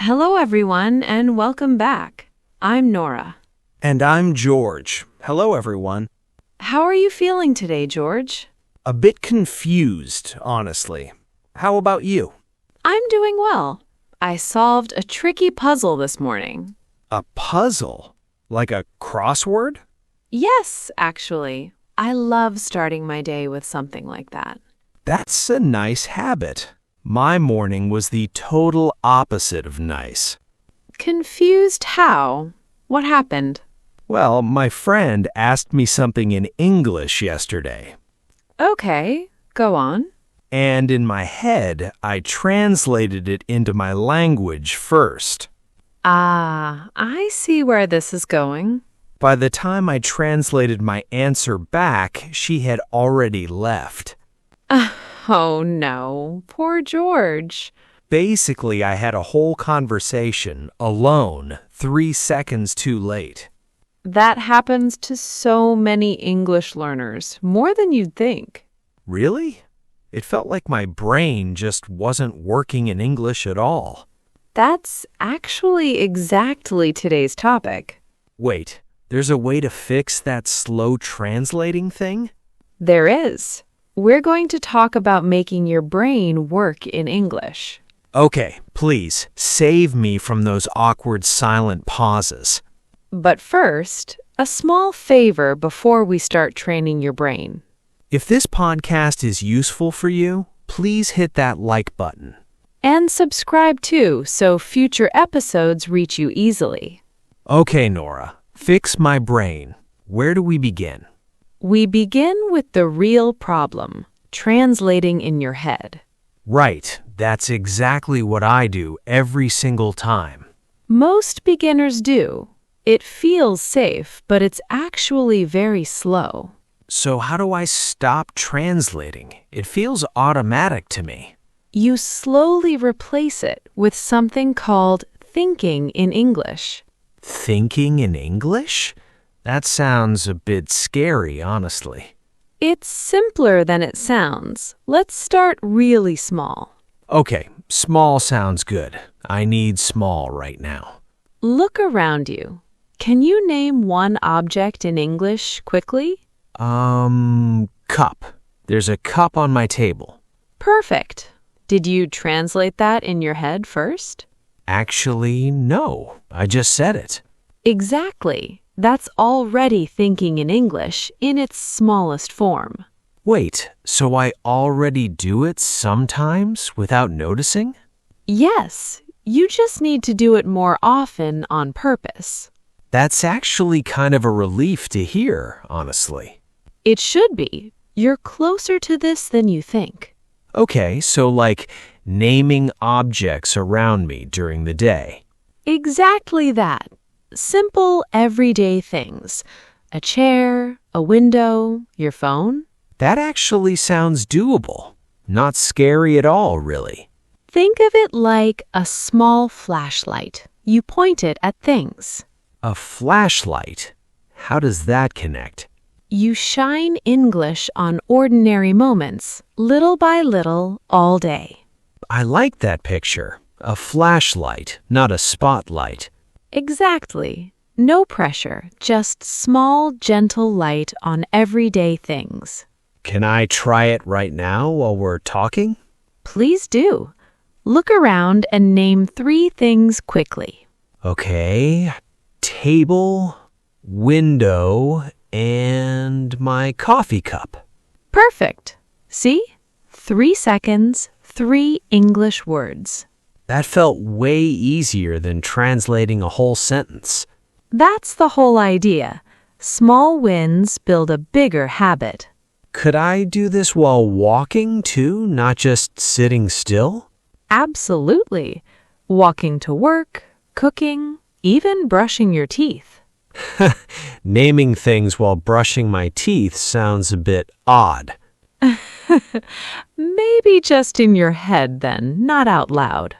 Hello, everyone, and welcome back. I'm Nora. And I'm George. Hello, everyone. How are you feeling today, George? A bit confused, honestly. How about you? I'm doing well. I solved a tricky puzzle this morning. A puzzle? Like a crossword? Yes, actually. I love starting my day with something like that. That's a nice habit. My morning was the total opposite of nice. Confused how? What happened? Well, my friend asked me something in English yesterday. Okay, go on. And in my head, I translated it into my language first. Ah, I see where this is going. By the time I translated my answer back, she had already left. Oh no, poor George. Basically, I had a whole conversation, alone, 3 seconds too late. That happens to so many English learners, more than you'd think. Really? It felt like my brain just wasn't working in English at all. That's actually exactly today's topic. Wait, there's a way to fix that slow translating thing? There is. We're going to talk about making your brain work in English. Okay, please, save me from those awkward silent pauses. But first, a small favor before we start training your brain. If this podcast is useful for you, please hit that like button. And subscribe too, so future episodes reach you easily. Okay, Nora, fix my brain. Where do we begin? We begin with the real problem, translating in your head. Right, that's exactly what I do every single time. Most beginners do. It feels safe, but it's actually very slow. So how do I stop translating? It feels automatic to me. You slowly replace it with something called thinking in English. Thinking in English? That sounds a bit scary, honestly. It's simpler than it sounds. Let's start really small. Okay, small sounds good. I need small right now. Look around you. Can you name one object in English quickly? Cup. There's a cup on my table. Perfect. Did you translate that in your head first? Actually, no. I just said it. Exactly. That's already thinking in English in its smallest form. Wait, so I already do it sometimes without noticing? Yes, you just need to do it more often on purpose. That's actually kind of a relief to hear, honestly. It should be. You're closer to this than you think. Okay, so like naming objects around me during the day. Exactly that. Simple, everyday things. A chair, a window, your phone. That actually sounds doable. Not scary at all, really. Think of it like a small flashlight. You point it at things. A flashlight? How does that connect? You shine English on ordinary moments, little by little, all day. I like that picture. A flashlight, not a spotlight. Exactly. No pressure, just small, gentle light on everyday things. Can I try it right now while we're talking? Please do. Look around and name 3 things quickly. Okay. Table, window, and my coffee cup. Perfect. See? 3 seconds, 3 English words. That felt way easier than translating a whole sentence. That's the whole idea. Small wins build a bigger habit. Could I do this while walking too, not just sitting still? Absolutely. Walking to work, cooking, even brushing your teeth. Naming things while brushing my teeth sounds a bit odd. Maybe just in your head then, not out loud.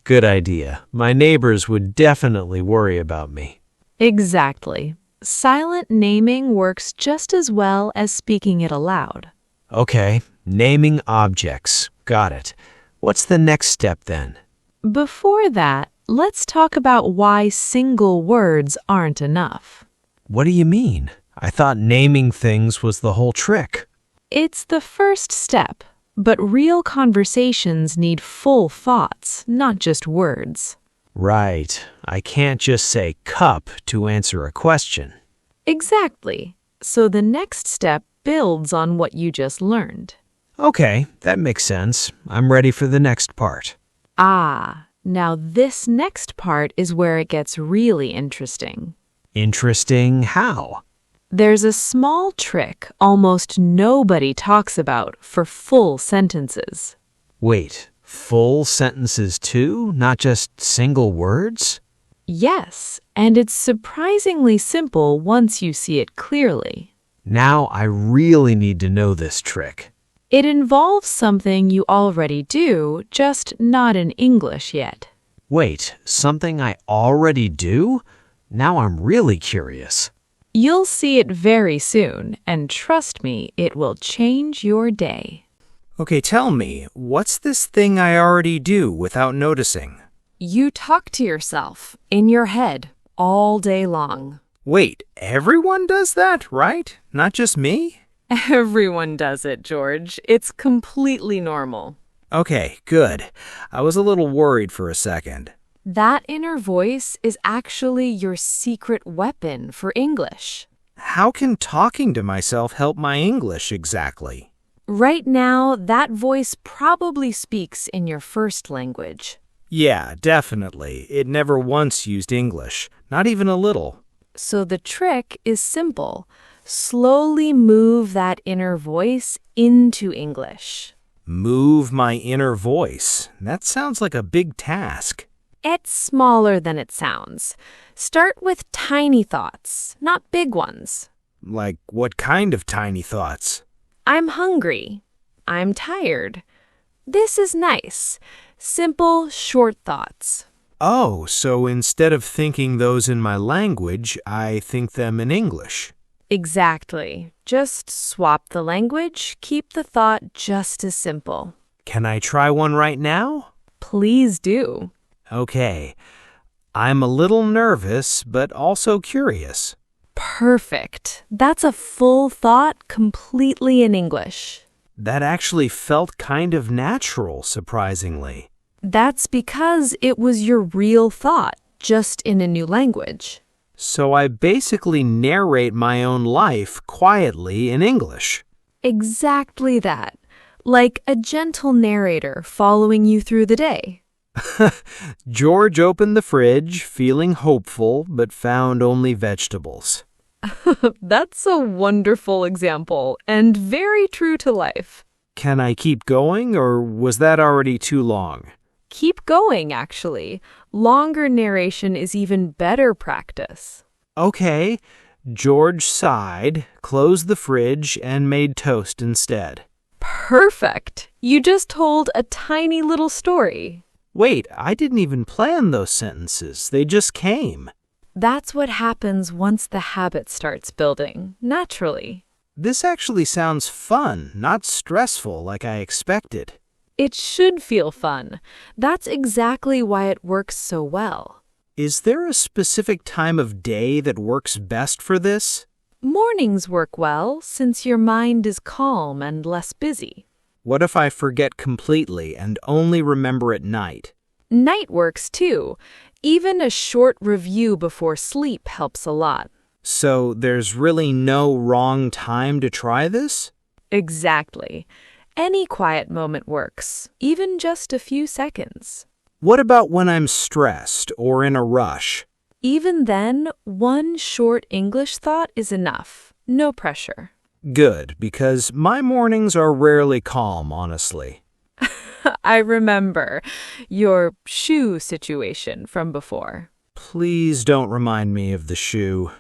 Good idea. My neighbors would definitely worry about me. Exactly. Silent naming works just as well as speaking it aloud. Okay, naming objects. Got it. What's the next step then? Before that, let's talk about why single words aren't enough. What do you mean? I thought naming things was the whole trick. It's the first step, but real conversations need full thoughts, not just words. Right. I can't just say cup to answer a question. Exactly. So the next step builds on what you just learned. Okay, that makes sense. I'm ready for the next part. Now this next part is where it gets really interesting. Interesting how? There's a small trick almost nobody talks about for full sentences. Wait, full sentences too? Not just single words? Yes, and it's surprisingly simple once you see it clearly. Now I really need to know this trick. It involves something you already do, just not in English yet. Wait, something I already do? Now I'm really curious. You'll see it very soon, and trust me, it will change your day. Okay, tell me, what's this thing I already do without noticing? You talk to yourself, in your head, all day long. Wait, everyone does that, right? Not just me? Everyone does it, George. It's completely normal. Okay, good. I was a little worried for a second. That inner voice is actually your secret weapon for English. How can talking to myself help my English exactly? Right now, that voice probably speaks in your first language. Yeah, definitely. It never once used English, not even a little. So the trick is simple. Slowly move that inner voice into English. Move my inner voice. That sounds like a big task. It's smaller than it sounds. Start with tiny thoughts, not big ones. Like what kind of tiny thoughts? I'm hungry. I'm tired. This is nice. Simple, short thoughts. Oh, so instead of thinking those in my language, I think them in English. Exactly. Just swap the language, keep the thought just as simple. Can I try one right now? Please do. Okay. I'm a little nervous, but also curious. Perfect. That's a full thought completely in English. That actually felt kind of natural, surprisingly. That's because it was your real thought, just in a new language. So I basically narrate my own life quietly in English. Exactly that. Like a gentle narrator following you through the day. George opened the fridge, feeling hopeful, but found only vegetables. That's a wonderful example and very true to life. Can I keep going, or was that already too long? Keep going, actually. Longer narration is even better practice. Okay. George sighed, closed the fridge, and made toast instead. Perfect. You just told a tiny little story. Wait, I didn't even plan those sentences. They just came. That's what happens once the habit starts building, naturally. This actually sounds fun, not stressful like I expected. It should feel fun. That's exactly why it works so well. Is there a specific time of day that works best for this? Mornings work well since your mind is calm and less busy. What if I forget completely and only remember at night? Night works too. Even a short review before sleep helps a lot. So there's really no wrong time to try this? Exactly. Any quiet moment works, even just a few seconds. What about when I'm stressed or in a rush? Even then, one short English thought is enough. No pressure. Good, because my mornings are rarely calm, honestly. I remember your shoe situation from before. Please don't remind me of the shoe.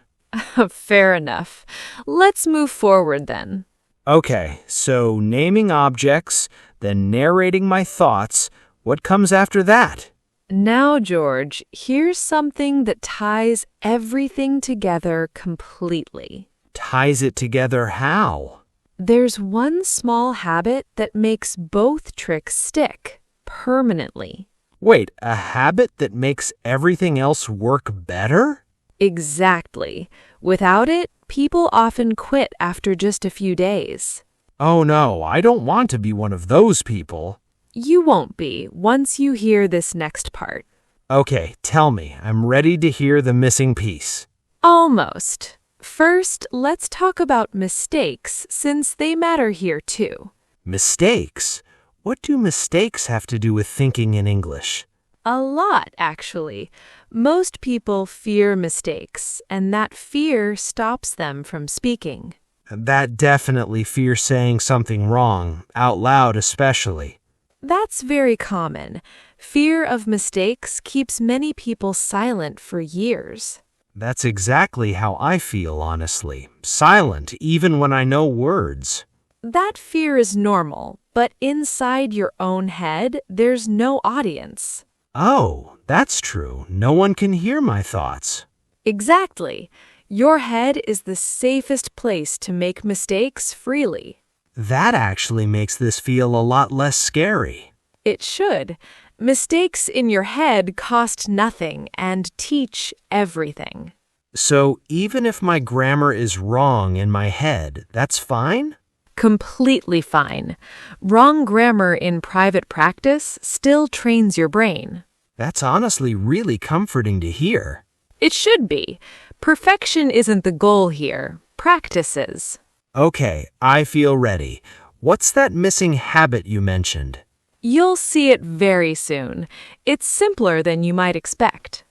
Fair enough. Let's move forward then. Okay, so naming objects, then narrating my thoughts. What comes after that? Now, George, here's something that ties everything together completely. Ties it together how? There's one small habit that makes both tricks stick permanently. Wait, a habit that makes everything else work better? Exactly. Without it, people often quit after just a few days. Oh no, I don't want to be one of those people. You won't be once you hear this next part. Okay, tell me. I'm ready to hear the missing piece. Almost. First, let's talk about mistakes, since they matter here too. Mistakes? What do mistakes have to do with thinking in English? A lot, actually. Most people fear mistakes, and that fear stops them from speaking. That definitely fears saying something wrong, out loud especially. That's very common. Fear of mistakes keeps many people silent for years. That's exactly how I feel, honestly. Silent, even when I know words. That fear is normal, but inside your own head, there's no audience. Oh, that's true. No one can hear my thoughts. Exactly. Your head is the safest place to make mistakes freely. That actually makes this feel a lot less scary. It should. Mistakes in your head cost nothing and teach everything. So even if my grammar is wrong in my head, that's fine? Completely fine. Wrong grammar in private practice still trains your brain. That's honestly really comforting to hear. It should be. Perfection isn't the goal here. Practice is. Okay, I feel ready. What's that missing habit you mentioned? You'll see it very soon. It's simpler than you might expect.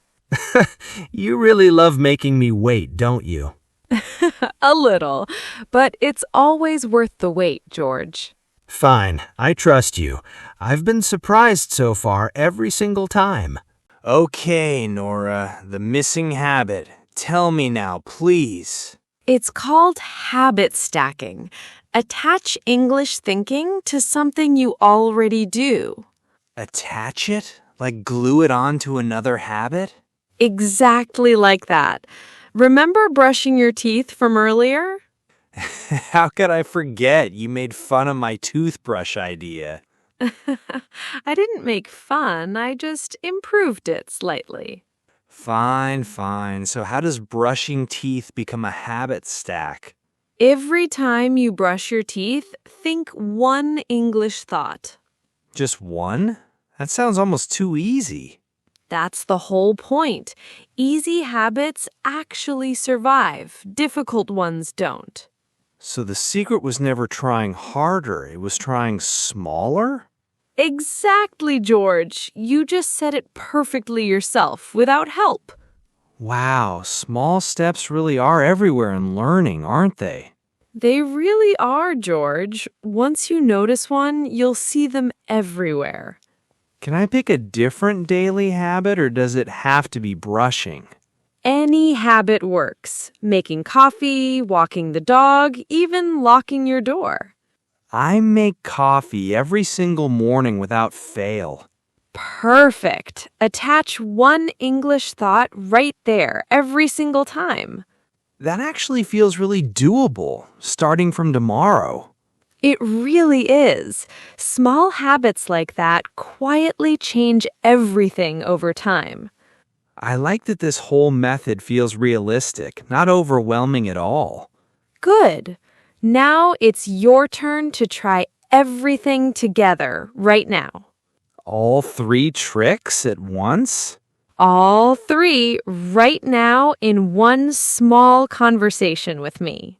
You really love making me wait, don't you? A little, but it's always worth the wait, George. Fine, I trust you. I've been surprised so far every single time. Okay, Nora, the missing habit. Tell me now, please. It's called habit stacking. Attach English thinking to something you already do. Attach it? Like glue it onto another habit? Exactly like that. Remember brushing your teeth from earlier? How could I forget? You made fun of my toothbrush idea. I didn't make fun, I just improved it slightly. Fine. So how does brushing teeth become a habit stack? Every time you brush your teeth, think one English thought. Just one? That sounds almost too easy. That's the whole point. Easy habits actually survive. Difficult ones don't. So the secret was never trying harder, it was trying smaller? Exactly, George. You just said it perfectly yourself, without help. Wow, small steps really are everywhere in learning, aren't they? They really are, George. Once you notice one, you'll see them everywhere. Can I pick a different daily habit, or does it have to be brushing? Any habit works. Making coffee, walking the dog, even locking your door. I make coffee every single morning without fail. Perfect. Attach one English thought right there every single time. That actually feels really doable, starting from tomorrow. It really is. Small habits like that quietly change everything over time. I like that this whole method feels realistic, not overwhelming at all. Good. Now it's your turn to try everything together right now. All 3 tricks at once? All 3 right now in one small conversation with me.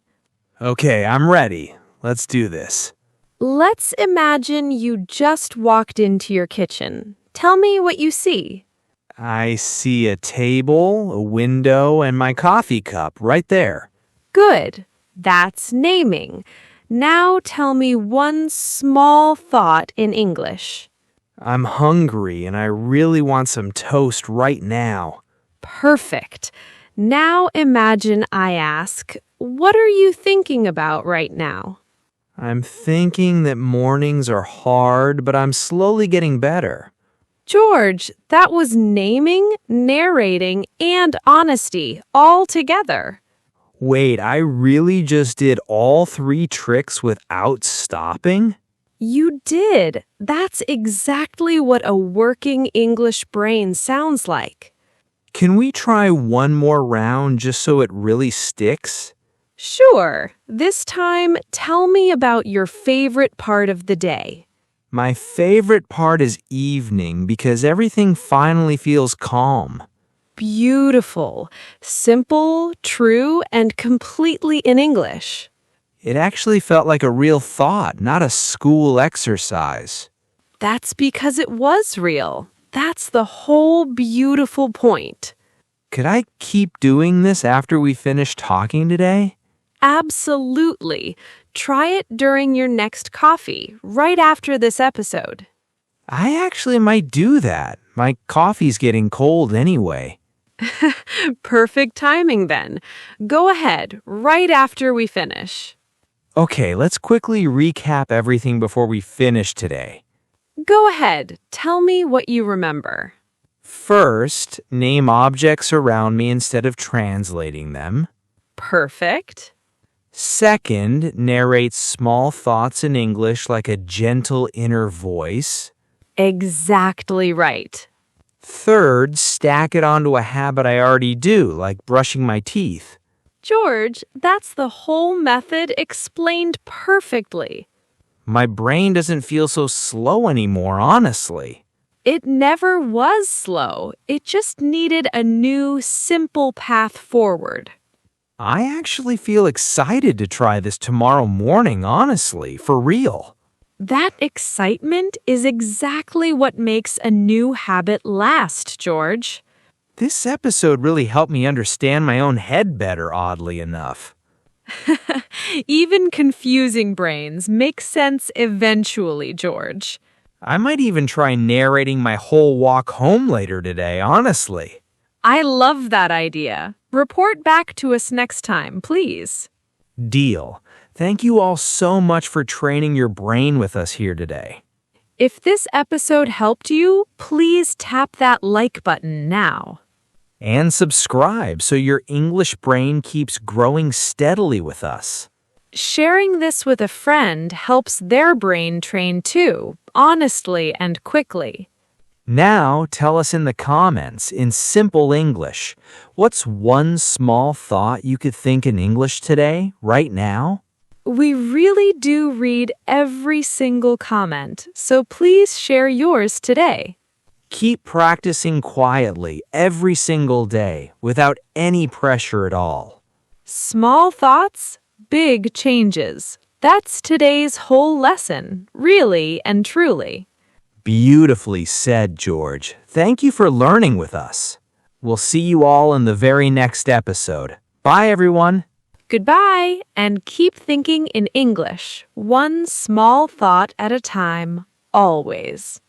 Okay, I'm ready. Let's do this. Let's imagine you just walked into your kitchen. Tell me what you see. I see a table, a window, and my coffee cup right there. Good. That's naming. Now tell me one small thought in English. I'm hungry and I really want some toast right now. Perfect. Now imagine I ask, what are you thinking about right now? I'm thinking that mornings are hard, but I'm slowly getting better. George, that was naming, narrating, and honesty all together. Wait, I really just did all 3 tricks without stopping? You did. That's exactly what a working English brain sounds like. Can we try one more round just so it really sticks? Sure. This time, tell me about your favorite part of the day. My favorite part is evening because everything finally feels calm. Beautiful. Simple, true, and completely in English. It actually felt like a real thought, not a school exercise. That's because it was real. That's the whole beautiful point. Could I keep doing this after we finish talking today? Absolutely. Try it during your next coffee, right after this episode. I actually might do that. My coffee's getting cold anyway. Perfect timing then. Go ahead, right after we finish. Okay, let's quickly recap everything before we finish today. Go ahead, tell me what you remember. First, name objects around me instead of translating them. Perfect. Second, narrate small thoughts in English like a gentle inner voice. Exactly right. Third, stack it onto a habit I already do, like brushing my teeth. George, that's the whole method explained perfectly. My brain doesn't feel so slow anymore, honestly. It never was slow. It just needed a new, simple path forward. I actually feel excited to try this tomorrow morning, honestly, for real. That excitement is exactly what makes a new habit last, George. This episode really helped me understand my own head better, oddly enough. Even confusing brains make sense eventually, George. I might even try narrating my whole walk home later today, honestly. I love that idea. Report back to us next time, please. Deal. Thank you all so much for training your brain with us here today. If this episode helped you, please tap that like button now. And subscribe so your English brain keeps growing steadily with us. Sharing this with a friend helps their brain train too, honestly and quickly. Now, tell us in the comments, in simple English, what's one small thought you could think in English today, right now? We really do read every single comment, so please share yours today. Keep practicing quietly every single day without any pressure at all. Small thoughts, big changes. That's today's whole lesson, really and truly. Beautifully said, George. Thank you for learning with us. We'll see you all in the very next episode. Bye, everyone. Goodbye, and keep thinking in English, one small thought at a time, always.